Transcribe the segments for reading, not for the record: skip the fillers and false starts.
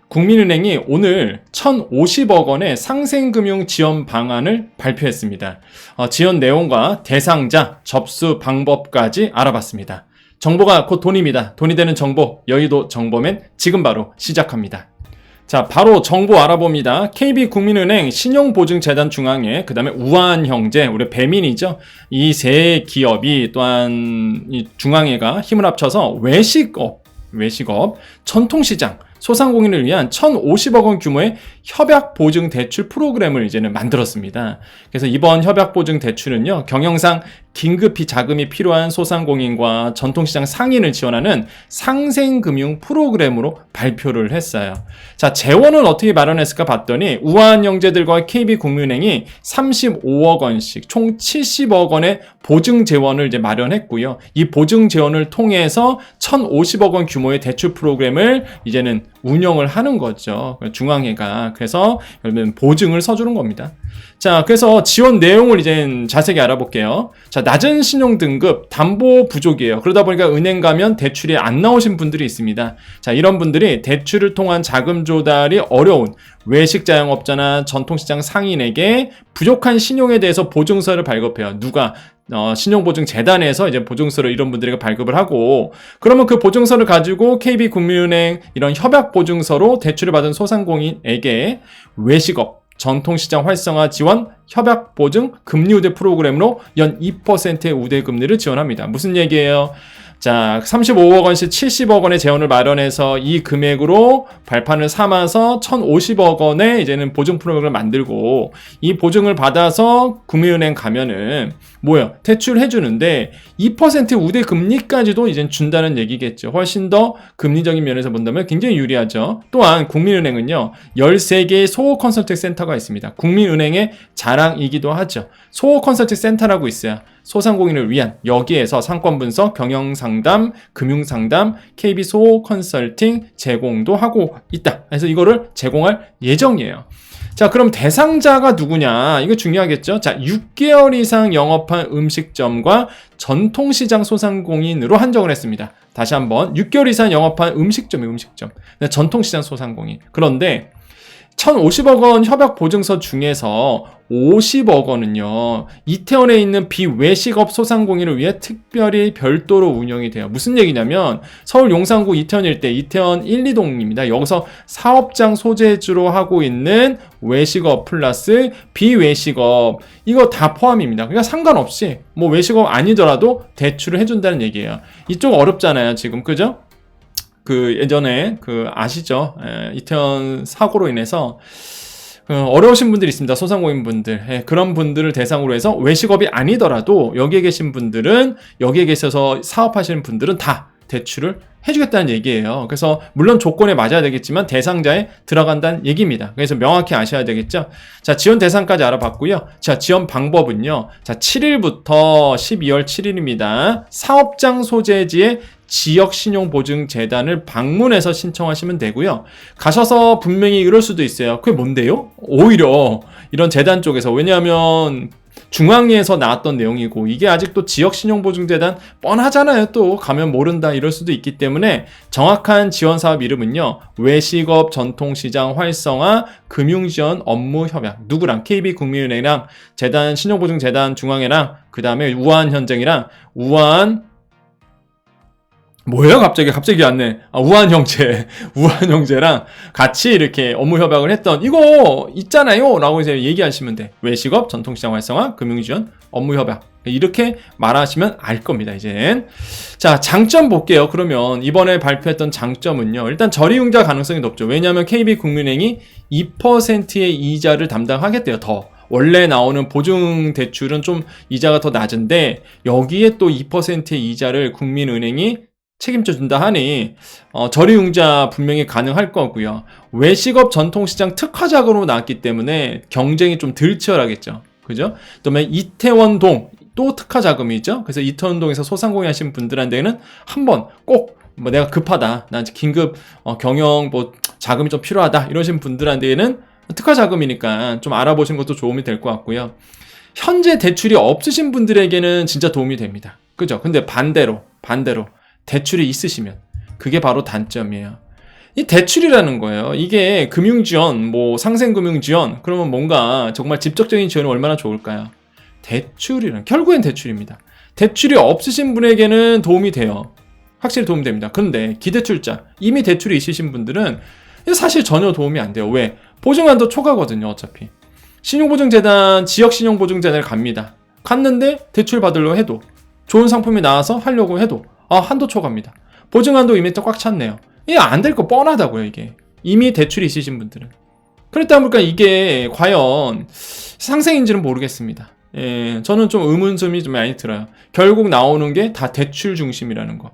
국민은행이 오늘 1,050억 원의 상생금융 지원 방안을 발표했습니다. 지원 내용과 대상자, 접수 방법까지 알아봤습니다. 정보가 곧 돈입니다. 돈이 되는 정보, 여의도 정보맨 지금 바로 시작합니다. 자, 바로 정보 알아봅니다. KB국민은행, 신용보증재단 중앙회, 그 다음에 우한형제, 우리 배민이죠. 이 세 기업이 또한 이 중앙회가 힘을 합쳐서 외식업, 전통시장, 소상공인을 위한 1,050억 원 규모의 협약보증대출 프로그램을 이제는 만들었습니다. 그래서 이번 협약보증대출은요, 경영상 긴급히 자금이 필요한 소상공인과 전통시장 상인을 지원하는 상생금융 프로그램으로 발표를 했어요. 자, 재원은 어떻게 마련했을까 봤더니 우한형제들과 KB국민은행이 35억 원씩 총 70억 원의 보증 재원을 이제 마련했고요. 이 보증 재원을 통해서 1,050억 원 규모의 대출 프로그램을 이제는 운영을 하는 거죠. 중앙회가. 그래서 여러분 보증을 서주는 겁니다. 자, 그래서 지원 내용을 이제 자세히 알아볼게요. 자, 낮은 신용 등급, 담보 부족이에요. 그러다 보니까 은행 가면 대출이 안 나오신 분들이 있습니다. 자, 이런 분들이 대출을 통한 자금 조달이 어려운 외식 자영업자나 전통시장 상인에게 부족한 신용에 대해서 보증서를 발급해요. 누가? 신용보증재단에서 이제 보증서를 이런 분들에게 발급을 하고, 그러면 그 보증서를 가지고 KB국민은행 이런 협약보증서로 대출을 받은 소상공인에게 외식업, 전통시장 활성화 지원 협약보증 금리우대 프로그램으로 연 2%의 우대금리를 지원합니다. 무슨 얘기예요? 자, 35억 원씩 70억 원의 재원을 마련해서 이 금액으로 발판을 삼아서 1,050억 원의 이제는 보증 프로그램을 만들고, 이 보증을 받아서 국민은행 가면은 뭐예요? 대출해주는데 2% 우대 금리까지도 이제 준다는 얘기겠죠. 훨씬 더 금리적인 면에서 본다면 굉장히 유리하죠. 또한 국민은행은요, 13개의 소호 컨설팅 센터가 있습니다. 국민은행의 자랑이기도 하죠. 소호 컨설팅 센터라고 있어요. 소상공인을 위한, 여기에서 상권 분석, 경영 상담, 금융 상담, KB 소호 컨설팅 제공도 하고 있다. 그래서 이거를 제공할 예정이에요. 자, 그럼 대상자가 누구냐? 이거 중요하겠죠? 자, 6개월 이상 영업한 음식점과 전통시장 소상공인으로 한정을 했습니다. 다시 한번, 6개월 이상 영업한 음식점. 전통시장 소상공인. 그런데 1,050억 원 협약 보증서 중에서 50억 원은요, 이태원에 있는 비외식업 소상공인을 위해 특별히 별도로 운영이 돼요. 무슨 얘기냐면, 서울 용산구 이태원 일대, 이태원 1, 2동입니다. 여기서 사업장 소재주로 하고 있는 외식업 플러스 비외식업, 이거 다 포함입니다. 그러니까 상관없이, 뭐 외식업 아니더라도 대출을 해준다는 얘기예요. 이쪽 어렵잖아요, 지금. 그죠? 예전에, 아시죠? 이태원 사고로 인해서, 어려우신 분들이 있습니다. 소상공인 분들. 그런 분들을 대상으로 해서 외식업이 아니더라도 여기에 계신 분들은, 여기에 계셔서 사업하시는 분들은 다 대출을 해주겠다는 얘기예요. 그래서 물론 조건에 맞아야 되겠지만 대상자에 들어간다는 얘기입니다. 그래서 명확히 아셔야 되겠죠. 자, 지원 대상까지 알아봤고요. 자, 지원 방법은요. 자, 7일부터 12월 7일입니다. 사업장 소재지의 지역신용보증재단을 방문해서 신청하시면 되고요. 가셔서 분명히 이럴 수도 있어요. 그게 뭔데요? 오히려 이런 재단 쪽에서, 왜냐하면 중앙위에서 나왔던 내용이고 이게 아직도 지역신용보증재단 뻔하잖아요. 또 가면 모른다 이럴 수도 있기 때문에 정확한 지원사업 이름은요, 외식업 전통시장 활성화 금융지원 업무협약, 누구랑? KB국민은행이랑 재단 신용보증재단 중앙회랑 그 다음에 우한현정이랑 뭐예요? 갑자기 왔네. 우한형제랑 같이 이렇게 업무 협약을 했던, 이거 있잖아요! 라고 이제 얘기하시면 돼. 외식업, 전통시장 활성화, 금융지원, 업무 협약. 이렇게 말하시면 알 겁니다, 이젠. 자, 장점 볼게요. 그러면 이번에 발표했던 장점은요, 일단 저리융자 가능성이 높죠. 왜냐하면 KB국민은행이 2%의 이자를 담당하겠대요, 더. 원래 나오는 보증 대출은 좀 이자가 더 낮은데, 여기에 또 2%의 이자를 국민은행이 책임져 준다 하니 저리융자 분명히 가능할 거고요. 외식업 전통시장 특화작으로 나왔기 때문에 경쟁이 좀 덜 치열하겠죠. 그죠? 그다음에 이태원동 또 특화자금이죠. 그래서 이태원동에서 소상공인 하신 분들한테는 한번 꼭 내가 급하다, 난 긴급 경영 자금이 좀 필요하다 이러신 분들한테는 특화자금이니까 좀 알아보시는 것도 도움이 될 것 같고요. 현재 대출이 없으신 분들에게는 진짜 도움이 됩니다. 그죠? 근데 반대로 대출이 있으시면 그게 바로 단점이에요. 이 대출이라는 거예요. 이게 금융지원, 뭐 상생금융지원, 그러면 뭔가 정말 직접적인 지원이 얼마나 좋을까요? 결국엔 대출입니다. 대출이 없으신 분에게는 도움이 돼요. 확실히 도움이 됩니다. 그런데 기대출자, 이미 대출이 있으신 분들은 사실 전혀 도움이 안 돼요. 왜? 보증한도 초과거든요, 어차피. 신용보증재단, 지역신용보증재단을 갑니다. 갔는데 대출 받으려고 해도, 좋은 상품이 나와서 하려고 해도 한도 초과입니다. 보증한도 이미 또 꽉 찼네요. 이게 안 될 거 뻔하다고요, 이게. 이미 대출이 있으신 분들은. 그렇다 보니까 이게 과연 상생인지는 모르겠습니다. 예, 저는 좀 의문점이 좀 많이 들어요. 결국 나오는 게 다 대출 중심이라는 거.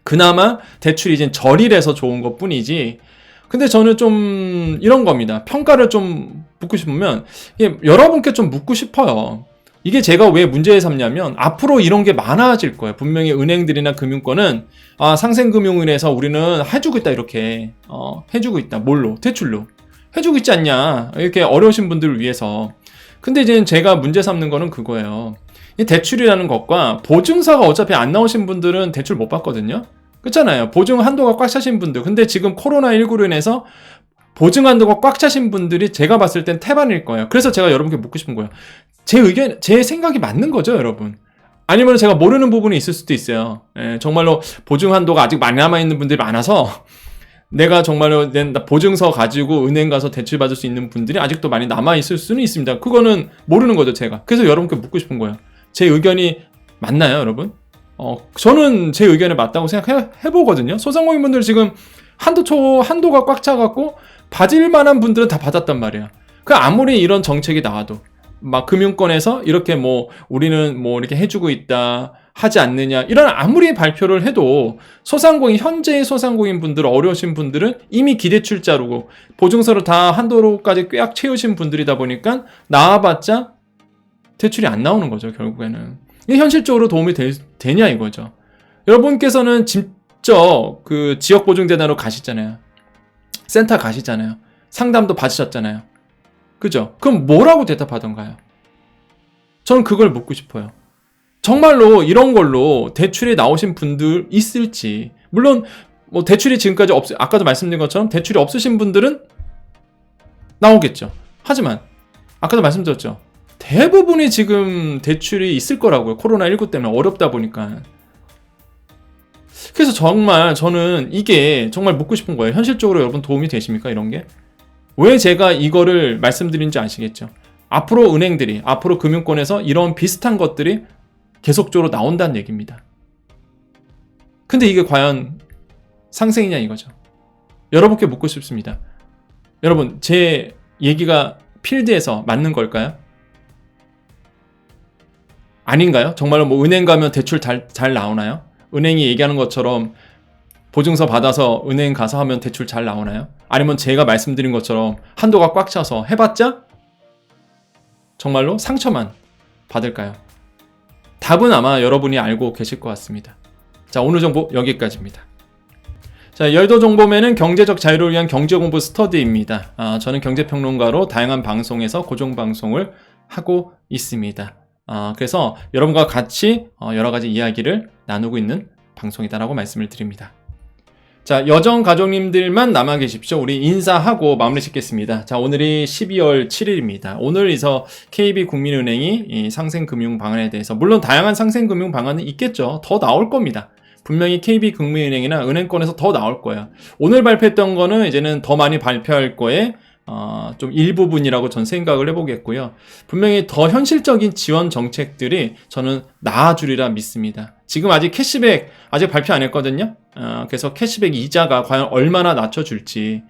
그나마 대출이 이제 절일해서 좋은 것 뿐이지. 근데 저는 좀 이런 겁니다. 평가를 좀 묻고 싶으면 여러분께 좀 묻고 싶어요. 이게 제가 왜 문제에 삼냐면 앞으로 이런 게 많아질 거예요. 분명히 은행들이나 금융권은 상생금융은에서 우리는 해주고 있다 이렇게 해주고 있다. 뭘로? 대출로 해주고 있지 않냐. 이렇게 어려우신 분들을 위해서. 근데 이제 제가 문제 삼는 거는 그거예요. 이 대출이라는 것과 보증서가 어차피 안 나오신 분들은 대출 못 받거든요. 그렇잖아요. 보증 한도가 꽉 차신 분들. 근데 지금 코로나19로 인해서 보증 한도가 꽉 차신 분들이 제가 봤을 땐 태반일 거예요. 그래서 제가 여러분께 묻고 싶은 거예요. 제 생각이 맞는 거죠, 여러분? 아니면 제가 모르는 부분이 있을 수도 있어요. 예, 정말로 보증 한도가 아직 많이 남아있는 분들이 많아서 내가 정말로 보증서 가지고 은행 가서 대출 받을 수 있는 분들이 아직도 많이 남아있을 수는 있습니다. 그거는 모르는 거죠, 제가. 그래서 여러분께 묻고 싶은 거예요. 제 의견이 맞나요, 여러분? 저는 제 의견에 맞다고 생각해보거든요. 소상공인분들 지금 한도가 꽉 차갖고 받을 만한 분들은 다 받았단 말이에요. 아무리 이런 정책이 나와도 막 금융권에서 이렇게 우리는 이렇게 해주고 있다 하지 않느냐 이런 아무리 발표를 해도 현재의 소상공인 분들 어려우신 분들은 이미 기대출자로 보증서를 다 한도로까지 꽉 채우신 분들이다 보니까 나와봤자 대출이 안 나오는 거죠. 결국에는 이게 현실적으로 도움이 되냐 이거죠. 여러분께서는 직접 그 지역보증재단으로 가시잖아요. 센터 가시잖아요. 상담도 받으셨잖아요. 그죠? 그럼 뭐라고 대답하던가요? 저는 그걸 묻고 싶어요. 정말로 이런 걸로 대출이 나오신 분들 있을지. 물론 대출이 지금까지 아까도 말씀드린 것처럼 대출이 없으신 분들은 나오겠죠. 하지만 아까도 말씀드렸죠. 대부분이 지금 대출이 있을 거라고요. 코로나19 때문에 어렵다 보니까. 그래서 정말 저는 이게 정말 묻고 싶은 거예요. 현실적으로 여러분 도움이 되십니까? 이런 게? 왜 제가 이거를 말씀드린지 아시겠죠? 앞으로 은행들이, 앞으로 금융권에서 이런 비슷한 것들이 계속적으로 나온다는 얘기입니다. 근데 이게 과연 상생이냐 이거죠. 여러분께 묻고 싶습니다. 여러분, 제 얘기가 필드에서 맞는 걸까요? 아닌가요? 정말로 은행 가면 대출 잘 나오나요? 은행이 얘기하는 것처럼 보증서 받아서 은행 가서 하면 대출 잘 나오나요? 아니면 제가 말씀드린 것처럼 한도가 꽉 차서 해봤자 정말로 상처만 받을까요? 답은 아마 여러분이 알고 계실 것 같습니다. 자, 오늘 정보 여기까지입니다. 자, 열도 정보맨은 경제적 자유를 위한 경제공부 스터디입니다. 저는 경제평론가로 다양한 방송에서 고정방송을 하고 있습니다. 그래서 여러분과 같이 여러 가지 이야기를 나누고 있는 방송이다라고 말씀을 드립니다. 자, 여정 가족님들만 남아 계십시오. 우리 인사하고 마무리 짓겠습니다. 자, 오늘이 12월 7일입니다. 오늘에서 KB국민은행이 이 상생금융 방안에 대해서, 물론 다양한 상생금융 방안은 있겠죠. 더 나올 겁니다. 분명히 KB국민은행이나 은행권에서 더 나올 거예요. 오늘 발표했던 거는 이제는 더 많이 발표할 거에 좀 일부분이라고 전 생각을 해보겠고요. 분명히 더 현실적인 지원 정책들이 저는 나아주리라 믿습니다. 지금 아직 캐시백 아직 발표 안 했거든요. 그래서 캐시백 이자가 과연 얼마나 낮춰줄지,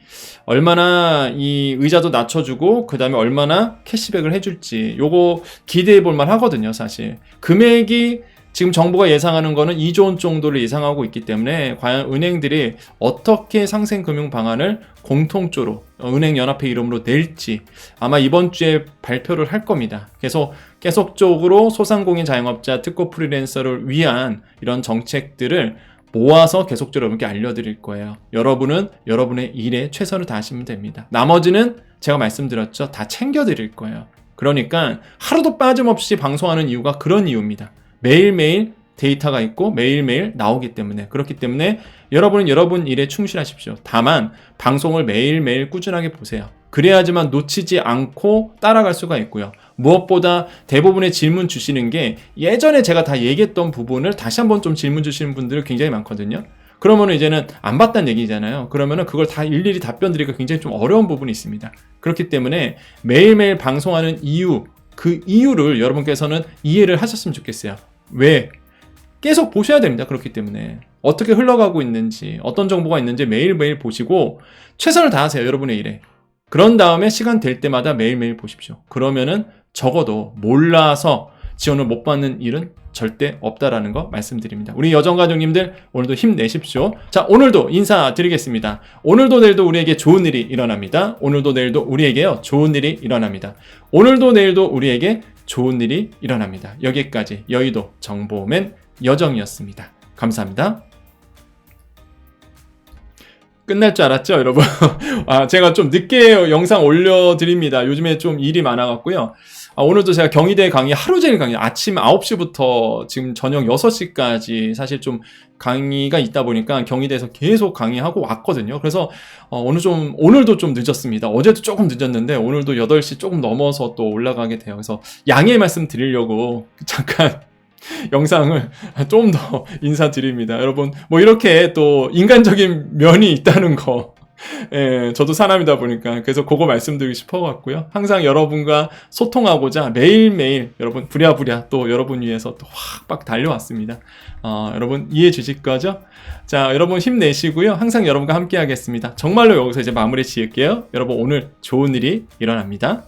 얼마나 이 의자도 낮춰주고 그 다음에 얼마나 캐시백을 해줄지 요거 기대해 볼만 하거든요. 사실 금액이 지금 정부가 예상하는 거는 2조 원 정도를 예상하고 있기 때문에 과연 은행들이 어떻게 상생금융 방안을 공통적으로 은행연합회 이름으로 낼지 아마 이번 주에 발표를 할 겁니다. 그래서 계속적으로 소상공인 자영업자, 특고 프리랜서를 위한 이런 정책들을 모아서 계속적으로 여러분께 알려드릴 거예요. 여러분은 여러분의 일에 최선을 다하시면 됩니다. 나머지는 제가 말씀드렸죠. 다 챙겨드릴 거예요. 그러니까 하루도 빠짐없이 방송하는 이유가 그런 이유입니다. 매일매일 데이터가 있고 매일매일 나오기 때문에, 그렇기 때문에 여러분은 여러분 일에 충실하십시오. 다만 방송을 매일매일 꾸준하게 보세요. 그래야지만 놓치지 않고 따라갈 수가 있고요. 무엇보다 대부분의 질문 주시는 게 예전에 제가 다 얘기했던 부분을 다시 한번 좀 질문 주시는 분들이 굉장히 많거든요. 그러면은 이제는 안 봤다는 얘기잖아요. 그러면은 그걸 다 일일이 답변 드리기가 굉장히 좀 어려운 부분이 있습니다. 그렇기 때문에 매일매일 방송하는 이유, 그 이유를 여러분께서는 이해를 하셨으면 좋겠어요. 왜? 계속 보셔야 됩니다. 그렇기 때문에 어떻게 흘러가고 있는지, 어떤 정보가 있는지 매일매일 보시고 최선을 다하세요. 여러분의 일에. 그런 다음에 시간 될 때마다 매일매일 보십시오. 그러면은 적어도 몰라서 지원을 못 받는 일은 절대 없다라는 거 말씀드립니다. 우리 여정가족님들 오늘도 힘내십시오. 자, 오늘도 인사드리겠습니다. 오늘도 내일도 우리에게 좋은 일이 일어납니다. 오늘도 내일도 우리에게요, 좋은 일이 일어납니다. 오늘도 내일도 우리에게 좋은 일이 일어납니다. 여기까지 여의도 정보맨 여정이었습니다. 감사합니다. 끝날 줄 알았죠, 여러분? 제가 좀 늦게 영상 올려드립니다. 요즘에 좀 일이 많아갖고요. 오늘도 제가 경희대 강의 하루 종일 강의, 아침 9시부터 지금 저녁 6시까지 사실 좀 강의가 있다 보니까 경희대에서 계속 강의하고 왔거든요. 그래서 오늘도 좀 늦었습니다. 어제도 조금 늦었는데 오늘도 8시 조금 넘어서 또 올라가게 돼요. 그래서 양해 말씀 드리려고 잠깐 영상을 좀 더 인사드립니다. 여러분, 뭐 이렇게 또 인간적인 면이 있다는 거, 예, 저도 사람이다 보니까 그래서 그거 말씀드리고 싶어갖고요. 항상 여러분과 소통하고자 매일매일 여러분 부랴부랴 또 여러분 위해서 또 확 달려왔습니다. 여러분 이해해 주실 거죠? 자, 여러분 힘내시고요. 항상 여러분과 함께 하겠습니다. 정말로 여기서 이제 마무리 지을게요. 여러분 오늘 좋은 일이 일어납니다.